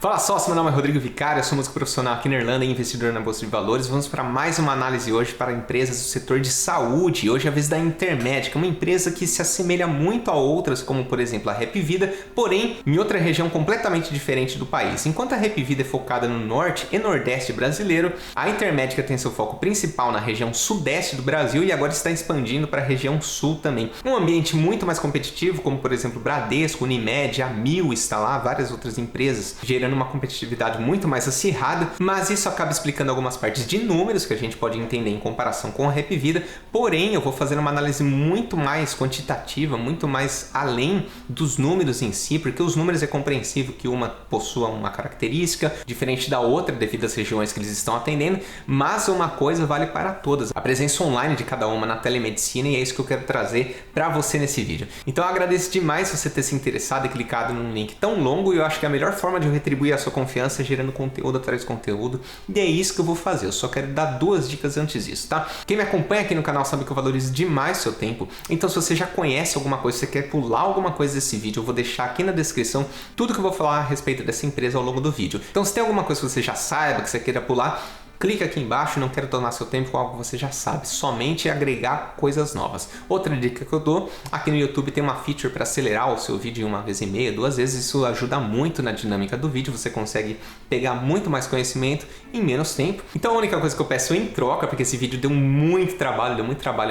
Fala sócio, meu nome é Rodrigo Vicário, eu sou músico profissional aqui na Irlanda e investidor na Bolsa de Valores. Vamos para mais uma análise hoje para empresas do setor de saúde. Hoje é a vez da Intermédica, uma empresa que se assemelha muito a outras, como por exemplo a Hapvida, porém em outra região completamente diferente do país. Enquanto a Hapvida é focada no norte e nordeste brasileiro, a Intermédica tem seu foco principal na região sudeste do Brasil e agora está expandindo para a região sul também. Um ambiente muito mais competitivo, como por exemplo Bradesco, Unimed, Amil está lá, várias outras empresas, gerando uma competitividade muito mais acirrada, mas isso acaba explicando algumas partes de números que a gente pode entender em comparação com a Hapvida, porém eu vou fazer uma análise muito mais quantitativa, muito mais além dos números em si, porque os números é compreensível que uma possua uma característica diferente da outra devido às regiões que eles estão atendendo, mas uma coisa vale para todas, a presença online de cada uma na telemedicina, e é isso que eu quero trazer para você nesse vídeo. Então eu agradeço demais você ter se interessado e clicado num link tão longo, e eu acho que a melhor forma de eu retribuir a sua confiança é gerando conteúdo atrás de conteúdo, e é isso que eu vou fazer. Eu só quero dar duas dicas antes disso, tá? Quem me acompanha aqui no canal sabe que eu valorizo demais seu tempo, então se você já conhece alguma coisa, se você quer pular alguma coisa desse vídeo, eu vou deixar aqui na descrição tudo que eu vou falar a respeito dessa empresa ao longo do vídeo. Então se tem alguma coisa que você já saiba, que você queira pular, clica aqui embaixo, não quero tomar seu tempo com algo que você já sabe, somente agregar coisas novas. Outra dica que eu dou, aqui no YouTube tem uma feature para acelerar o seu vídeo em 1,5, 2 vezes, isso ajuda muito na dinâmica do vídeo, você consegue pegar muito mais conhecimento em menos tempo. Então a única coisa que eu peço em troca, porque esse vídeo deu muito trabalho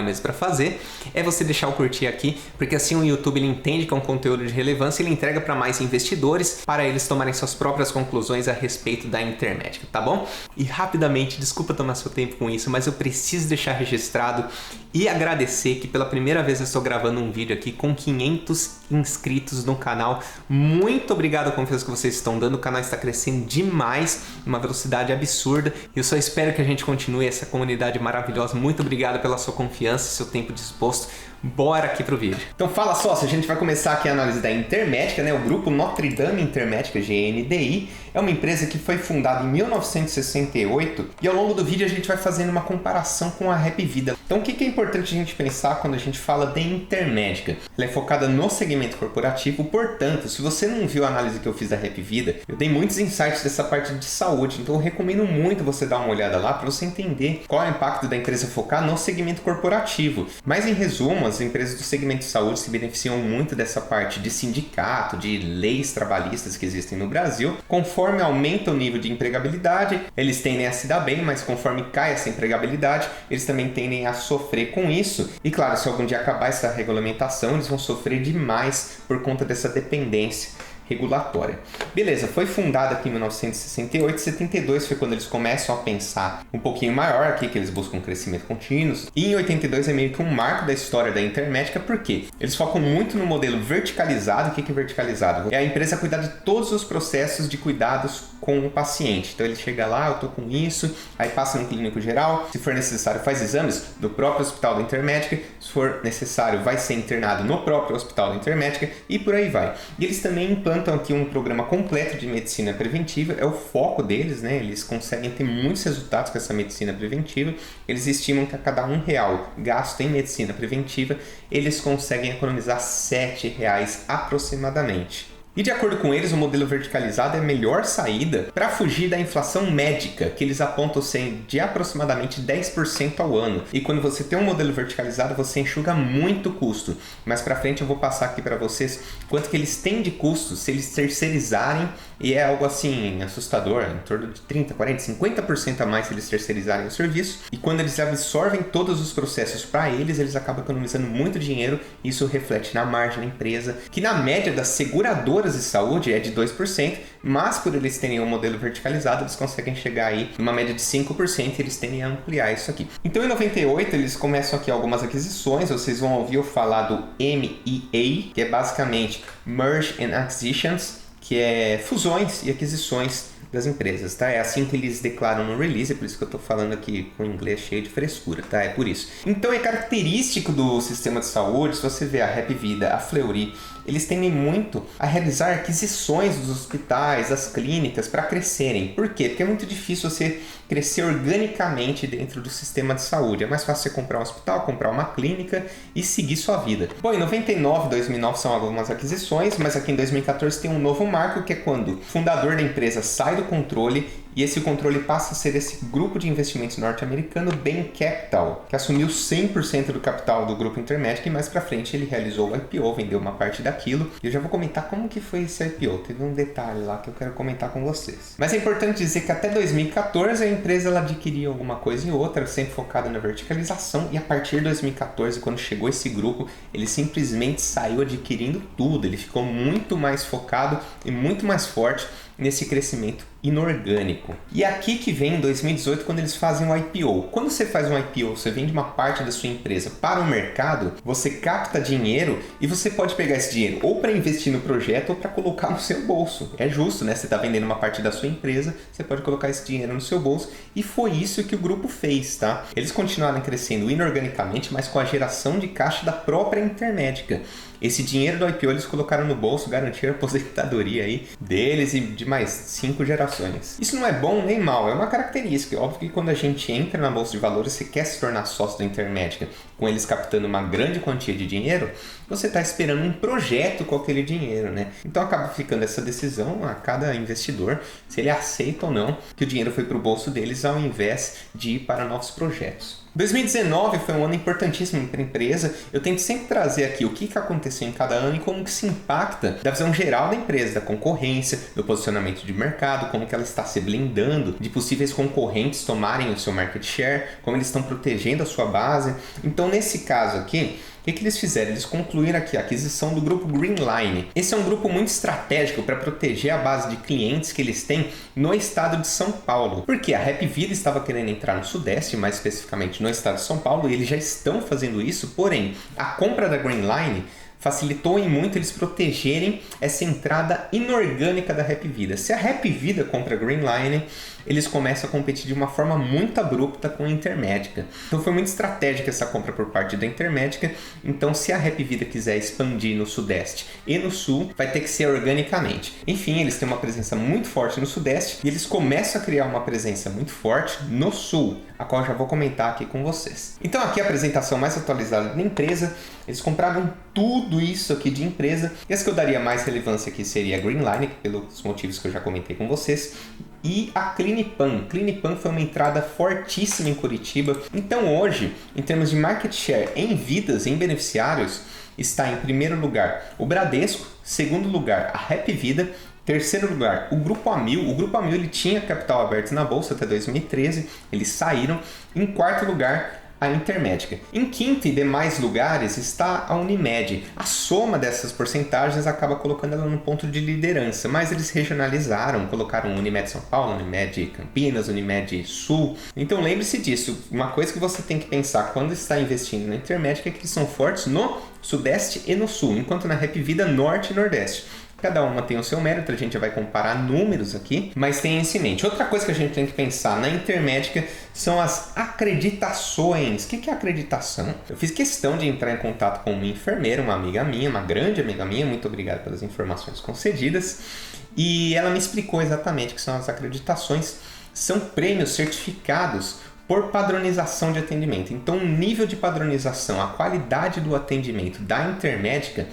mesmo para fazer, é você deixar o curtir aqui, porque assim o YouTube ele entende que é um conteúdo de relevância e ele entrega para mais investidores, para eles tomarem suas próprias conclusões a respeito da Intermédica, tá bom? E rapidamente, desculpa tomar seu tempo com isso, mas eu preciso deixar registrado e agradecer que pela primeira vez eu estou gravando um vídeo aqui com 500 inscritos no canal. Muito obrigado a confiança que vocês estão dando, o canal está crescendo demais, uma velocidade absurda, e eu só espero que a gente continue essa comunidade maravilhosa. Muito obrigado pela sua confiança e seu tempo disposto. Bora aqui pro vídeo. Então fala sócio, a gente vai começar aqui a análise da Intermédica, né? O grupo Notre Dame Intermédica, GNDI, é uma empresa que foi fundada em 1968 e ao longo do vídeo a gente vai fazendo uma comparação com a Hapvida. Então o que é importante a gente pensar quando a gente fala de Intermédica? Ela é focada no segmento corporativo, portanto, se você não viu a análise que eu fiz da Hapvida, eu dei muitos insights dessa parte de saúde, então eu recomendo muito você dar uma olhada lá para você entender qual é o impacto da empresa focar no segmento corporativo. Mas em resumo, as empresas do segmento de saúde se beneficiam muito dessa parte de sindicato, de leis trabalhistas que existem no Brasil. Conforme aumenta o nível de empregabilidade, eles tendem a se dar bem, mas conforme cai essa empregabilidade, eles também tendem a sofrer com isso. E claro, se algum dia acabar essa regulamentação, eles vão sofrer demais por conta dessa dependência regulatória. Beleza, foi fundada aqui em 1968, 72 foi quando eles começam a pensar um pouquinho maior aqui, que eles buscam crescimento contínuo. E em 82 é meio que um marco da história da Intermédica, porque eles focam muito no modelo verticalizado. O que é verticalizado? É a empresa cuidar de todos os processos de cuidados com o paciente. Então ele chega lá, eu tô com isso, aí passa no clínico geral, se for necessário faz exames do próprio hospital da Intermédica, se for necessário vai ser internado no próprio hospital da Intermédica e por aí vai. E eles também implantam aqui um programa completo de medicina preventiva, é o foco deles, né? Eles conseguem ter muitos resultados com essa medicina preventiva. Eles estimam que a cada R$1 gasto em medicina preventiva, eles conseguem economizar R$7 aproximadamente. E de acordo com eles, o modelo verticalizado é a melhor saída para fugir da inflação médica, que eles apontam ser de aproximadamente 10% ao ano. E quando você tem um modelo verticalizado, você enxuga muito custo. Mais para frente eu vou passar aqui para vocês quanto que eles têm de custo se eles terceirizarem, e é algo assim assustador, em torno de 30%, 40%, 50% a mais se eles terceirizarem o serviço. E quando eles absorvem todos os processos para eles, eles acabam economizando muito dinheiro. Isso reflete na margem da empresa, que na média das seguradoras de saúde é de 2%, mas por eles terem um modelo verticalizado, eles conseguem chegar aí numa média de 5% e eles tendem a ampliar isso aqui. Então em 98 eles começam aqui algumas aquisições, vocês vão ouvir eu falar do MEA, que é basicamente Merge and Acquisitions, que é fusões e aquisições das empresas, tá? É assim que eles declaram no release, é por isso que eu tô falando aqui com inglês cheio de frescura, tá? É por isso. Então é característico do sistema de saúde, se você vê a Hapvida, a Fleury, eles tendem muito a realizar aquisições dos hospitais, das clínicas para crescerem. Por quê? Porque é muito difícil você crescer organicamente dentro do sistema de saúde. É mais fácil você comprar um hospital, comprar uma clínica e seguir sua vida. Bom, em 99, 2009 são algumas aquisições, mas aqui em 2014 tem um novo marco, que é quando o fundador da empresa sai do controle e esse controle passa a ser esse grupo de investimentos norte-americano, Bain Capital, que assumiu 100% do capital do grupo Intermedic e mais pra frente ele realizou o IPO, vendeu uma parte daquilo. E eu já vou comentar como que foi esse IPO, teve um detalhe lá que eu quero comentar com vocês. Mas é importante dizer que até 2014 a empresa ela adquiria alguma coisa e outra, sempre focada na verticalização, e a partir de 2014, quando chegou esse grupo, ele simplesmente saiu adquirindo tudo, ele ficou muito mais focado e muito mais forte nesse crescimento inorgânico. E aqui que vem em 2018 quando eles fazem o IPO. Quando você faz um IPO, você vende uma parte da sua empresa para o mercado, você capta dinheiro e você pode pegar esse dinheiro ou para investir no projeto ou para colocar no seu bolso. É justo, né? Você está vendendo uma parte da sua empresa, você pode colocar esse dinheiro no seu bolso, e foi isso que o grupo fez, tá? Eles continuaram crescendo inorganicamente, mas com a geração de caixa da própria Intermédica. Esse dinheiro do IPO eles colocaram no bolso, garantiram a aposentadoria aí deles e de mais 5 gerações. Isso não é bom nem mal, é uma característica. É óbvio que quando a gente entra na bolsa de valores, você quer se tornar sócio da Intermédica, com eles captando uma grande quantia de dinheiro, você está esperando um projeto com aquele dinheiro, né? Então acaba ficando essa decisão a cada investidor, se ele aceita ou não que o dinheiro foi para o bolso deles ao invés de ir para novos projetos. 2019 foi um ano importantíssimo para a empresa. Eu tento sempre trazer aqui o que aconteceu em cada ano e como que se impacta da visão geral da empresa, da concorrência, do posicionamento de mercado, como que ela está se blindando de possíveis concorrentes tomarem o seu market share, como eles estão protegendo a sua base. Então, nesse caso aqui, o que eles fizeram? Eles concluíram aqui a aquisição do grupo Greenline. Esse é um grupo muito estratégico para proteger a base de clientes que eles têm no estado de São Paulo. Porque a Hapvida estava querendo entrar no Sudeste, mais especificamente no estado de São Paulo, e eles já estão fazendo isso, porém, a compra da Greenline facilitou em muito eles protegerem essa entrada inorgânica da Hapvida. Se a Hapvida compra a Greenline, eles começam a competir de uma forma muito abrupta com a Intermédica. Então foi muito estratégica essa compra por parte da Intermédica. Então se a Hapvida quiser expandir no Sudeste e no Sul, vai ter que ser organicamente. Enfim, eles têm uma presença muito forte no Sudeste e eles começam a criar uma presença muito forte no Sul, a qual eu já vou comentar aqui com vocês. Então aqui a apresentação mais atualizada da empresa. Eles compraram tudo isso aqui de empresa. E as que eu daria mais relevância aqui seria a Greenline, pelos motivos que eu já comentei com vocês, e a Clinipan. Clinipan foi uma entrada fortíssima em Curitiba. Então hoje, em termos de market share em vidas, em beneficiários, está em primeiro lugar o Bradesco, segundo lugar a Hapvida, terceiro lugar o Grupo Amil. O Grupo Amil ele tinha capital aberto na bolsa até 2013, eles saíram. Em quarto lugar a Intermédica. Em quinto e demais lugares está a Unimed. A soma dessas porcentagens acaba colocando ela no ponto de liderança, mas eles regionalizaram, colocaram Unimed São Paulo, Unimed Campinas, Unimed Sul. Então lembre-se disso, uma coisa que você tem que pensar quando está investindo na Intermédica é que eles são fortes no Sudeste e no Sul, enquanto na Hapvida Norte e Nordeste. Cada uma tem o seu mérito, a gente vai comparar números aqui, mas tem isso em mente. Outra coisa que a gente tem que pensar na Intermédica são as acreditações. O que é acreditação? Eu fiz questão de entrar em contato com uma enfermeira, uma amiga minha, uma grande amiga minha, muito obrigado pelas informações concedidas, e ela me explicou exatamente o que são as acreditações. São prêmios certificados por padronização de atendimento. Então, o nível de padronização, a qualidade do atendimento da Intermédica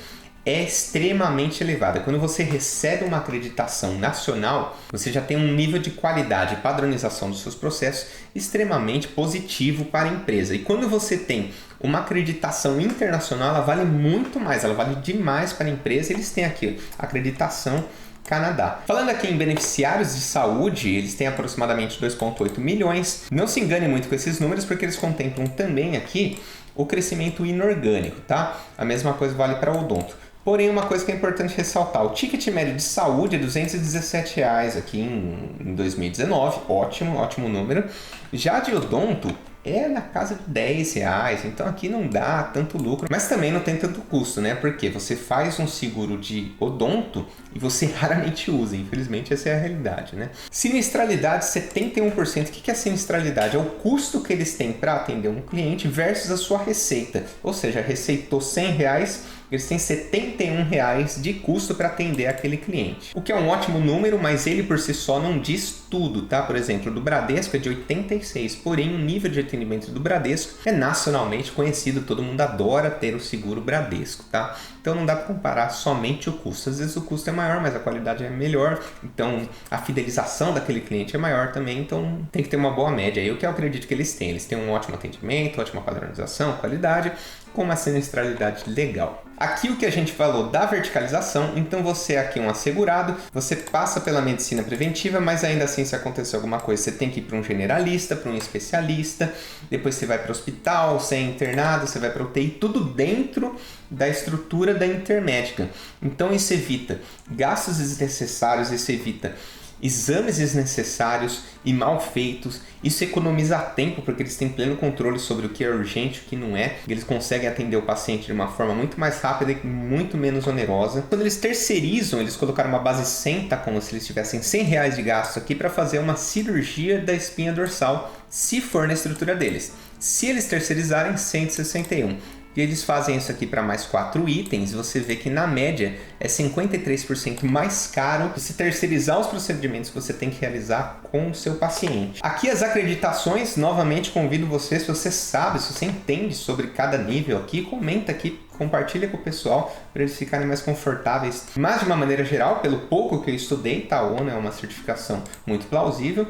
é extremamente elevada. Quando você recebe uma acreditação nacional, você já tem um nível de qualidade e padronização dos seus processos extremamente positivo para a empresa. E quando você tem uma acreditação internacional, ela vale muito mais, ela vale demais para a empresa. Eles têm aqui a acreditação Canadá. Falando aqui em beneficiários de saúde, eles têm aproximadamente 2,8 milhões. Não se engane muito com esses números, porque eles contemplam também aqui o crescimento inorgânico, tá? A mesma coisa vale para o odonto. Porém, uma coisa que é importante ressaltar, o ticket médio de saúde é R$ 217 aqui em 2019, ótimo número. Já de odonto, é na casa de R$10, então aqui não dá tanto lucro, mas também não tem tanto custo, né? Porque você faz um seguro de odonto e você raramente usa, infelizmente essa é a realidade, né? Sinistralidade 71%. O que é a sinistralidade? É o custo que eles têm para atender um cliente versus a sua receita, ou seja, receitou R$100, eles têm R$71 de custo para atender aquele cliente. O que é um ótimo número, mas ele por si só não diz tudo, tá? Por exemplo, do Bradesco é de 86, porém o nível de atendimento do Bradesco é nacionalmente conhecido, todo mundo adora ter o seguro Bradesco, tá? Então não dá para comparar somente o custo. Às vezes o custo é maior, mas a qualidade é melhor, então a fidelização daquele cliente é maior também, então tem que ter uma boa média. E o que eu acredito que eles têm? Eles têm um ótimo atendimento, ótima padronização, qualidade, com uma sinistralidade legal. Aqui o que a gente falou da verticalização, então você aqui é um assegurado, você passa pela medicina preventiva, mas ainda assim se acontecer alguma coisa, você tem que ir para um generalista, para um especialista, depois você vai para o hospital, você é internado, você vai para UTI, tudo dentro da estrutura da Intermédica. Então isso evita gastos desnecessários, isso evita exames desnecessários e mal feitos, isso economiza tempo porque eles têm pleno controle sobre o que é urgente e o que não é, eles conseguem atender o paciente de uma forma muito mais rápida e muito menos onerosa. Quando eles terceirizam, eles colocaram uma base isenta, como se eles tivessem R$100 de gasto aqui para fazer uma cirurgia da espinha dorsal, se for na estrutura deles. Se eles terceirizarem, 161. E eles fazem isso aqui para mais 4 itens, você vê que na média é 53% mais caro se terceirizar os procedimentos que você tem que realizar com o seu paciente. Aqui as acreditações, novamente convido você, se você sabe, se você entende sobre cada nível aqui, comenta aqui, compartilha com o pessoal para eles ficarem mais confortáveis. Mas de uma maneira geral, pelo pouco que eu estudei, tá, a ONU é uma certificação muito plausível.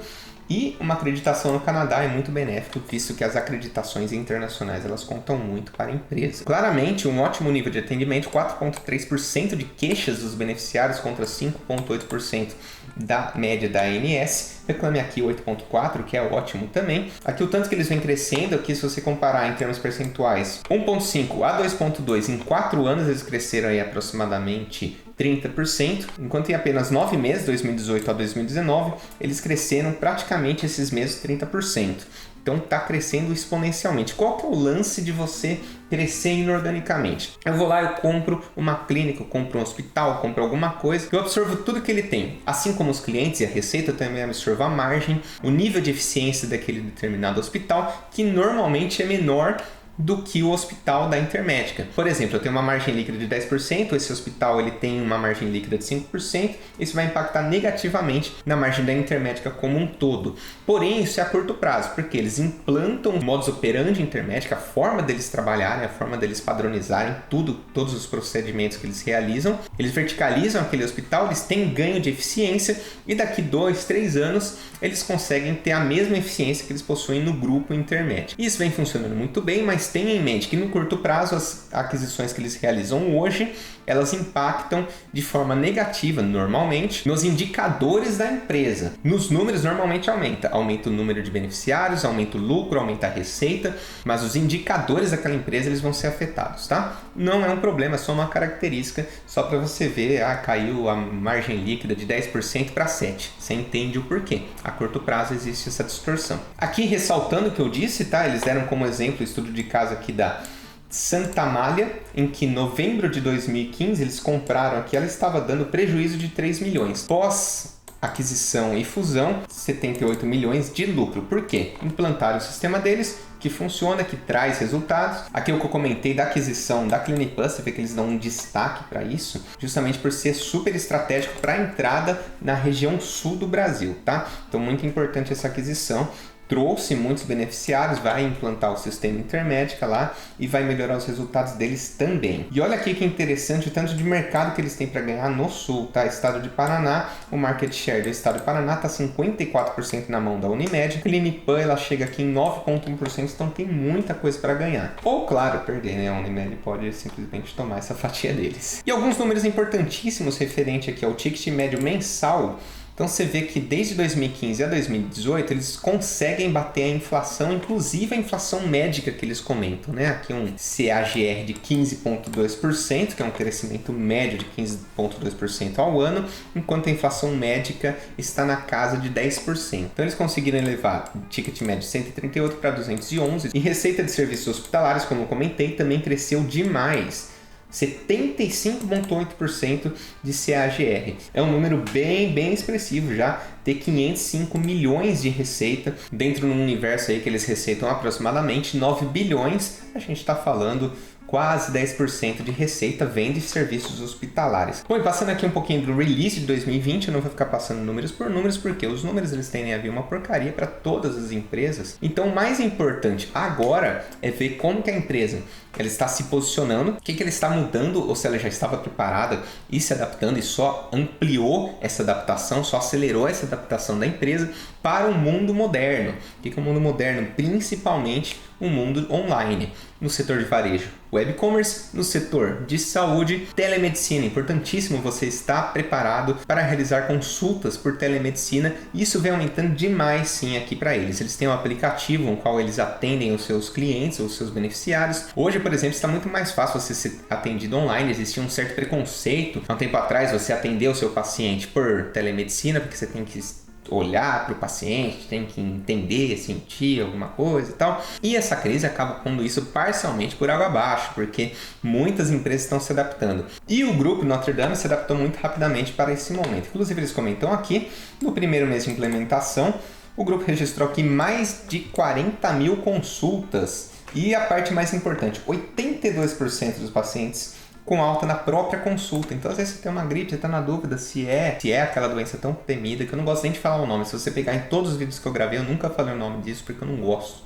E uma acreditação no Canadá é muito benéfico, visto que as acreditações internacionais elas contam muito para a empresa. Claramente, um ótimo nível de atendimento, 4,3% de queixas dos beneficiários contra 5,8% da média da ANS. Reclame aqui 8,4%, que é ótimo também. Aqui o tanto que eles vêm crescendo, aqui se você comparar em termos percentuais, 1,5% a 2,2%, em 4 anos eles cresceram aí aproximadamente 30%, enquanto em apenas 9 meses, 2018 a 2019, eles cresceram praticamente esses mesmos 30%. Então está crescendo exponencialmente. Qual que é o lance de você crescer inorganicamente? Eu vou lá, eu compro uma clínica, eu compro um hospital, eu compro alguma coisa, eu absorvo tudo que ele tem. Assim como os clientes e a receita, eu também absorvo a margem, o nível de eficiência daquele determinado hospital, que normalmente é menor do que o hospital da Intermédica. Por exemplo, eu tenho uma margem líquida de 10%, esse hospital ele tem uma margem líquida de 5%, isso vai impactar negativamente na margem da Intermédica como um todo. Porém, isso é a curto prazo, porque eles implantam o modus operandi Intermédica, a forma deles trabalharem, a forma deles padronizarem todos os procedimentos que eles realizam, eles verticalizam aquele hospital, eles têm ganho de eficiência e daqui 2, 3 anos eles conseguem ter a mesma eficiência que eles possuem no grupo Intermédica. Isso vem funcionando muito bem, mas tenha em mente que no curto prazo as aquisições que eles realizam hoje, elas impactam de forma negativa, normalmente, nos indicadores da empresa. Nos números, normalmente aumenta o número de beneficiários, aumenta o lucro, aumenta a receita, mas os indicadores daquela empresa eles vão ser afetados, tá? Não é um problema, é só uma característica, só para você ver, caiu a margem líquida de 10% para 7%. Você entende o porquê. A curto prazo existe essa distorção. Aqui, ressaltando o que eu disse, tá? Eles deram como exemplo o estudo de caso aqui da Santa Amália, em que em novembro de 2015 eles compraram aqui, ela estava dando prejuízo de 3 milhões. Pós aquisição e fusão, 78 milhões de lucro. Por quê? Implantaram o sistema deles, que funciona, que traz resultados. Aqui o que eu comentei da aquisição da Clinic Plus, você vê que eles dão um destaque para isso, justamente por ser super estratégico para a entrada na região sul do Brasil, tá? Então muito importante essa aquisição. Trouxe muitos beneficiários, vai implantar o sistema Intermédica lá e vai melhorar os resultados deles também. E olha aqui que interessante o tanto de mercado que eles têm para ganhar no sul, tá? Estado de Paraná, o market share do estado de Paraná está 54% na mão da Unimed. A Clinipan, ela chega aqui em 9,1%, então tem muita coisa para ganhar. Ou, claro, perder, né? A Unimed pode simplesmente tomar essa fatia deles. E alguns números importantíssimos referente aqui ao ticket médio mensal Então você vê que desde 2015 a 2018 eles conseguem bater a inflação, inclusive a inflação médica que eles comentam, né? Aqui um CAGR de 15,2%, que é um crescimento médio de 15,2% ao ano, enquanto a inflação médica está na casa de 10%. Então eles conseguiram elevar o ticket médio de 138 para 211 e receita de serviços hospitalares, como eu comentei, também cresceu demais. 75,8% de CAGR. É um número bem expressivo já, ter 505 milhões de receita dentro de um universo aí que eles receitam aproximadamente 9 bilhões. A gente está falando quase 10% de receita vem de serviços hospitalares. Bom, e passando aqui um pouquinho do release de 2020, eu não vou ficar passando números por números, porque os números eles tendem a vir uma porcaria para todas as empresas. Então, o mais importante agora é ver como que a empresa ela está se posicionando, o que ela está mudando, ou se ela já estava preparada e se adaptando e só ampliou essa adaptação, só acelerou essa adaptação da empresa para o mundo moderno. O que é o mundo moderno? Principalmente o mundo online, no setor de varejo, web commerce, no setor de saúde, telemedicina. Importantíssimo você estar preparado para realizar consultas por telemedicina. Isso vem aumentando demais sim aqui para eles. Eles têm um aplicativo no qual eles atendem os seus clientes, os seus beneficiários. Hoje, por exemplo, está muito mais fácil você ser atendido online. Existia um certo preconceito. Há um tempo atrás você atendeu o seu paciente por telemedicina, porque você tem que olhar para o paciente, tem que entender, sentir alguma coisa e tal. E essa crise acaba pondo isso parcialmente por água abaixo, porque muitas empresas estão se adaptando. E o grupo Notre Dame se adaptou muito rapidamente para esse momento. Inclusive, eles comentam aqui, no primeiro mês de implementação, o grupo registrou aqui mais de 40 mil consultas. E a parte mais importante, 82% dos pacientes com alta na própria consulta. Então, às vezes você tem uma gripe, você está na dúvida se é aquela doença tão temida, que eu não gosto nem de falar o nome. Se você pegar em todos os vídeos que eu gravei, eu nunca falei o nome disso, porque eu não gosto.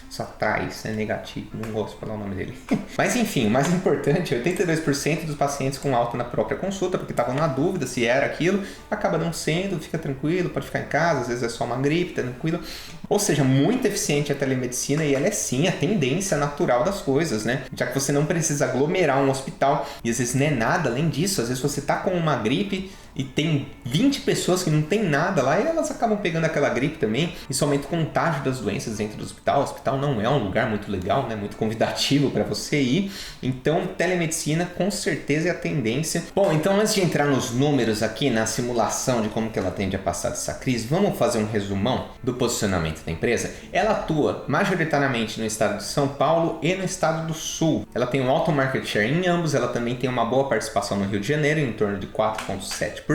Isso atrai, isso é negativo, não gosto de falar o nome dele. Mas enfim, o mais importante, 82% dos pacientes com alta na própria consulta, porque estavam na dúvida se era aquilo, acaba não sendo, fica tranquilo, pode ficar em casa, às vezes é só uma gripe, tá tranquilo. Ou seja, muito eficiente a telemedicina e ela é sim a tendência natural das coisas, né? Já que você não precisa aglomerar um hospital e às vezes não é nada além disso, às vezes você tá com uma gripe e tem 20 pessoas que não tem nada lá e elas acabam pegando aquela gripe também. Isso aumenta o contágio das doenças dentro do hospital. O hospital não é um lugar muito legal, né? Muito convidativo para você ir. Então, telemedicina com certeza é a tendência. Bom, então antes de entrar nos números aqui, na simulação de como que ela tende a passar dessa crise, vamos fazer um resumão do posicionamento da empresa. Ela atua majoritariamente no estado de São Paulo e no estado do Sul. Ela tem um alto market share em ambos, ela também tem uma boa participação no Rio de Janeiro, em torno de 4,7%.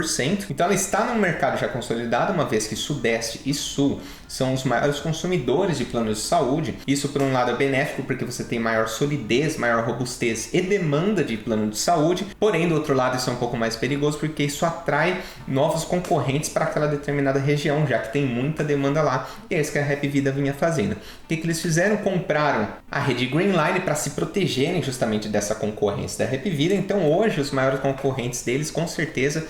Então ela está num mercado já consolidado, uma vez que Sudeste e Sul são os maiores consumidores de planos de saúde. Isso, por um lado, é benéfico porque você tem maior solidez, maior robustez e demanda de plano de saúde. Porém, do outro lado, isso é um pouco mais perigoso porque isso atrai novos concorrentes para aquela determinada região, já que tem muita demanda lá. E é isso que a Rap Vida vinha fazendo. O que eles fizeram? Compraram a rede Greenline para se protegerem justamente dessa concorrência da Rap Vida. Então, hoje, os maiores concorrentes deles, com certeza,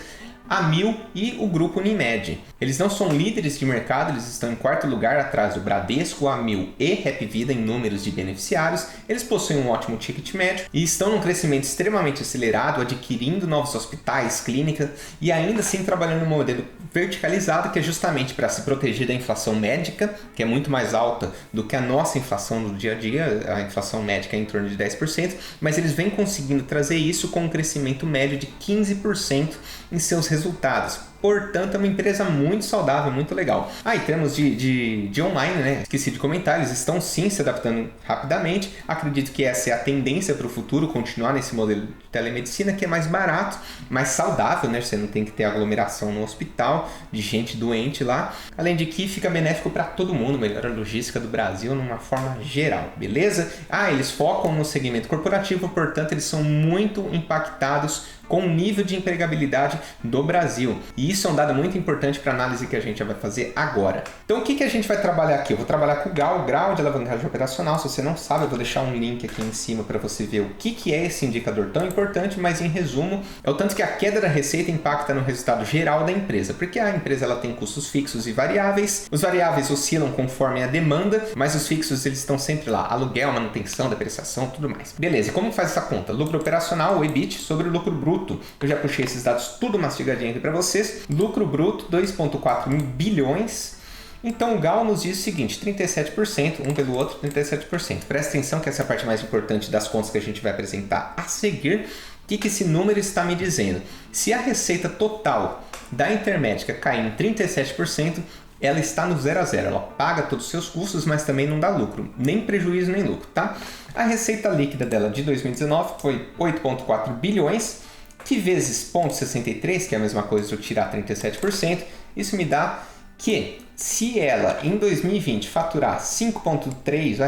a Amil e o grupo Unimed. Eles não são líderes de mercado, eles estão em quarto lugar atrás do Bradesco, Amil e Rap Vida em números de beneficiários. Eles possuem um ótimo ticket médio e estão num crescimento extremamente acelerado, adquirindo novos hospitais, clínicas e ainda assim trabalhando no modelo verticalizado, que é justamente para se proteger da inflação médica, que é muito mais alta do que a nossa inflação do dia a dia. A inflação médica é em torno de 10%, mas eles vêm conseguindo trazer isso com um crescimento médio de 15% em seus resultados. Portanto, é uma empresa muito saudável, muito legal. Em termos de online, né? Esqueci de comentar, eles estão sim se adaptando rapidamente. Acredito que essa é a tendência para o futuro, continuar nesse modelo de telemedicina, que é mais barato, mais saudável, né? Você não tem que ter aglomeração no hospital, de gente doente lá. Além de que fica benéfico para todo mundo, melhora a logística do Brasil numa forma geral, beleza? Eles focam no segmento corporativo, portanto, eles são muito impactados com o nível de empregabilidade do Brasil. E isso é um dado muito importante para a análise que a gente vai fazer agora. Então, o que a gente vai trabalhar aqui? Eu vou trabalhar com o grau de alavancagem operacional. Se você não sabe, eu vou deixar um link aqui em cima para você ver o que é esse indicador tão importante, mas em resumo, é o tanto que a queda da receita impacta no resultado geral da empresa, porque a empresa ela tem custos fixos e variáveis. Os variáveis oscilam conforme a demanda, mas os fixos eles estão sempre lá, aluguel, manutenção, depreciação, tudo mais. Beleza, e como faz essa conta? Lucro operacional, o EBIT, sobre o lucro bruto. Eu já puxei esses dados tudo mastigadinho aqui para vocês. Lucro bruto, 2,4 bilhões. Então o Gal nos diz o seguinte, 37%, um pelo outro, 37%. Presta atenção que essa é a parte mais importante das contas que a gente vai apresentar a seguir. O que esse número está me dizendo? Se a receita total da Intermédica cair em 37%, ela está no 0 a 0. Ela paga todos os seus custos, mas também não dá lucro. Nem prejuízo, nem lucro, tá? A receita líquida dela de 2019 foi 8,4 bilhões, que vezes 0,63, que é a mesma coisa se eu tirar 37%, isso me dá que se ela em 2020 faturar 5,3,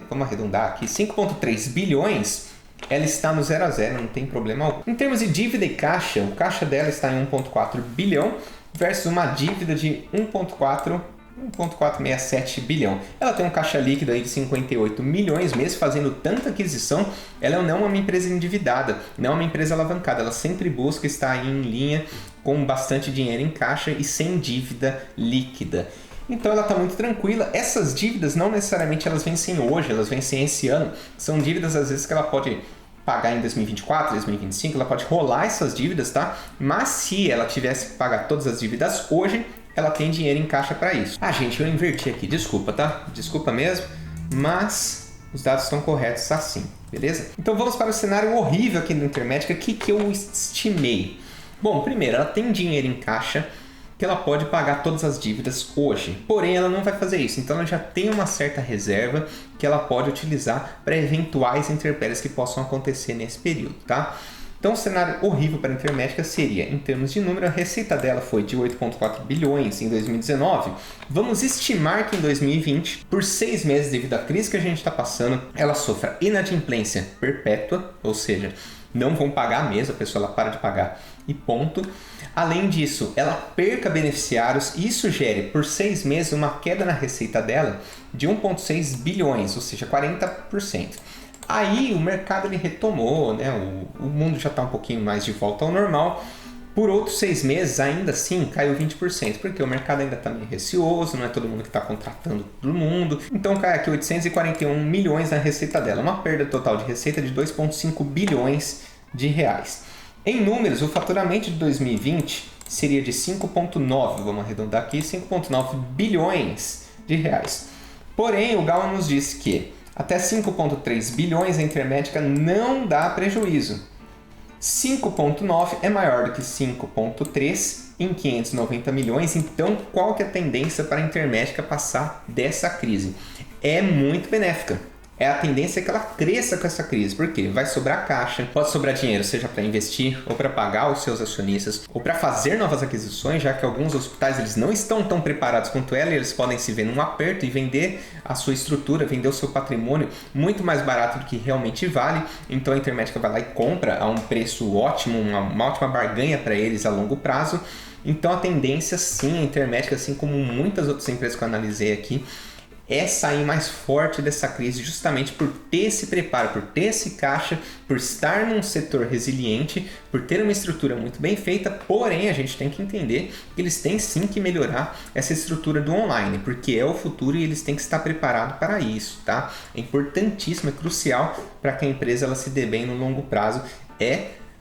vamos arredondar aqui, 5,3 bilhões, ela está no 0 a 0, não tem problema algum. Em termos de dívida e caixa, o caixa dela está em 1,4 bilhão versus uma dívida de 1,467 bilhão. Ela tem um caixa líquido aí de 58 milhões, mesmo fazendo tanta aquisição, ela não é uma empresa endividada, não é uma empresa alavancada, ela sempre busca estar aí em linha com bastante dinheiro em caixa e sem dívida líquida. Então ela está muito tranquila. Essas dívidas não necessariamente elas vencem hoje, elas vencem esse ano. São dívidas às vezes que ela pode pagar em 2024, 2025, ela pode rolar essas dívidas, tá? Mas se ela tivesse que pagar todas as dívidas hoje, ela tem dinheiro em caixa para isso. Ah, gente, eu inverti aqui, desculpa, tá? Desculpa mesmo, mas os dados estão corretos assim, beleza? Então vamos para o cenário horrível aqui da Intermédica, que eu estimei. Bom, primeiro, ela tem dinheiro em caixa que ela pode pagar todas as dívidas hoje. Porém, ela não vai fazer isso. Então, ela já tem uma certa reserva que ela pode utilizar para eventuais intempéries que possam acontecer nesse período, tá? Então, o cenário horrível para a Intermédica seria, em termos de número, a receita dela foi de 8,4 bilhões em 2019. Vamos estimar que em 2020, por 6 meses devido à crise que a gente está passando, ela sofra inadimplência perpétua, ou seja, não vão pagar mesmo, a pessoa ela para de pagar e ponto. Além disso, ela perca beneficiários e isso gere por 6 meses uma queda na receita dela de 1,6 bilhões, ou seja, 40%. Aí o mercado ele retomou, né? O mundo já está um pouquinho mais de volta ao normal. Por outros 6 meses, ainda assim, caiu 20%, porque o mercado ainda está meio receoso, não é todo mundo que está contratando todo mundo. Então cai aqui 841 milhões na receita dela, uma perda total de receita de 2,5 bilhões de reais. Em números, o faturamento de 2020 seria de 5,9, vamos arredondar aqui, 5,9 bilhões de reais. Porém, o Gal nos diz que até 5,3 bilhões a Intermédica não dá prejuízo. 5,9 é maior do que 5,3 em 590 milhões, então qual que é a tendência para a Intermédica passar dessa crise? É muito benéfica. A tendência é que ela cresça com essa crise, porque vai sobrar caixa, pode sobrar dinheiro, seja para investir ou para pagar os seus acionistas ou para fazer novas aquisições, já que alguns hospitais eles não estão tão preparados quanto ela e eles podem se ver num aperto e vender a sua estrutura, vender o seu patrimônio muito mais barato do que realmente vale. Então a Intermédica vai lá e compra a um preço ótimo, uma ótima barganha para eles a longo prazo. Então a tendência sim, a Intermédica, assim como muitas outras empresas que eu analisei aqui, é sair mais forte dessa crise justamente por ter esse preparo, por ter esse caixa, por estar num setor resiliente, por ter uma estrutura muito bem feita. Porém, a gente tem que entender que eles têm sim que melhorar essa estrutura do online, porque é o futuro e eles têm que estar preparados para isso, tá? É importantíssimo, é crucial para que a empresa ela se dê bem no longo prazo,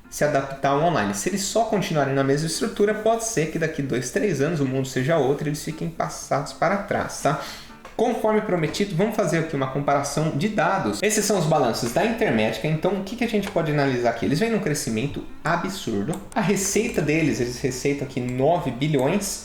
se adaptar ao online. Se eles só continuarem na mesma estrutura, pode ser que daqui 2, 3 anos o mundo seja outro e eles fiquem passados para trás, tá? Conforme prometido, vamos fazer aqui uma comparação de dados. Esses são os balanços da Intermédica. Então, o que a gente pode analisar aqui? Eles vêm num crescimento absurdo. A receita deles, eles receitam aqui 9 bilhões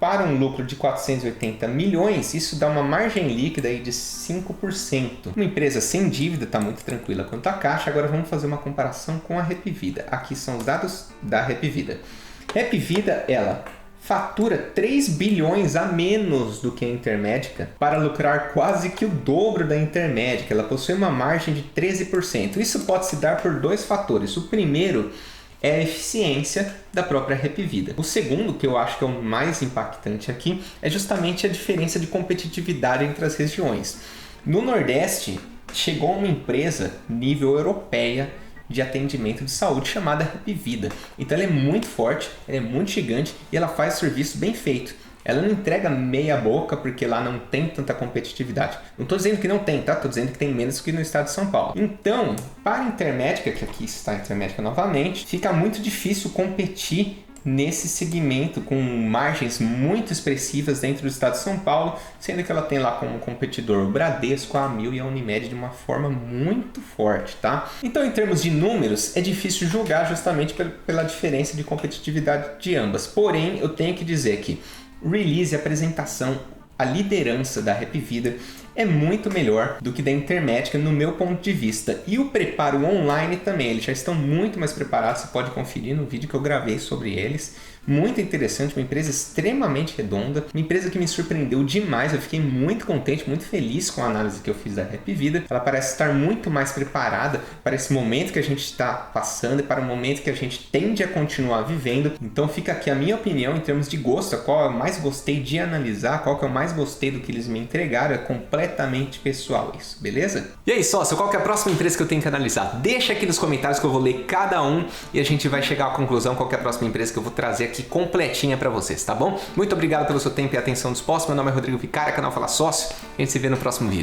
para um lucro de 480 milhões. Isso dá uma margem líquida aí de 5%. Uma empresa sem dívida está muito tranquila quanto à caixa. Agora vamos fazer uma comparação com a Hapvida. Aqui são os dados da Hapvida. Hapvida, ela fatura 3 bilhões a menos do que a Intermédica para lucrar quase que o dobro da Intermédica. Ela possui uma margem de 13%. Isso pode se dar por 2 fatores. O primeiro é a eficiência da própria Hapvida. O segundo, que eu acho que é o mais impactante aqui, é justamente a diferença de competitividade entre as regiões. No Nordeste, chegou uma empresa nível europeia de atendimento de saúde chamada Hapvida. Então ela é muito forte, ela é muito gigante e ela faz serviço bem feito. Ela não entrega meia boca porque lá não tem tanta competitividade. Não estou dizendo que não tem, tá? Estou dizendo que tem menos que no estado de São Paulo. Então, para a Intermédica, que aqui está a Intermédica novamente, fica muito difícil competir nesse segmento com margens muito expressivas dentro do estado de São Paulo, sendo que ela tem lá como competidor o Bradesco, a Amil e a Unimed de uma forma muito forte, tá? Então, em termos de números, é difícil julgar justamente pela diferença de competitividade de ambas. Porém, eu tenho que dizer que release, apresentação, a liderança da Hapvida é muito melhor do que da Intermédica no meu ponto de vista. E o preparo online também, eles já estão muito mais preparados, você pode conferir no vídeo que eu gravei sobre eles. Muito interessante, uma empresa extremamente redonda, uma empresa que me surpreendeu demais, eu fiquei muito contente, muito feliz com a análise que eu fiz da Hapvida. Ela parece estar muito mais preparada para esse momento que a gente está passando e para o momento que a gente tende a continuar vivendo. Então fica aqui a minha opinião em termos de gosto, qual eu mais gostei de analisar, qual que eu mais gostei do que eles me entregaram, é completamente pessoal isso, beleza? E aí, sócio, qual que é a próxima empresa que eu tenho que analisar? Deixa aqui nos comentários que eu vou ler cada um e a gente vai chegar à conclusão qual que é a próxima empresa que eu vou trazer aqui completinha para vocês, tá bom? Muito obrigado pelo seu tempo e atenção disposta. Meu nome é Rodrigo Vicari, canal Fala Sócio. A gente se vê no próximo vídeo.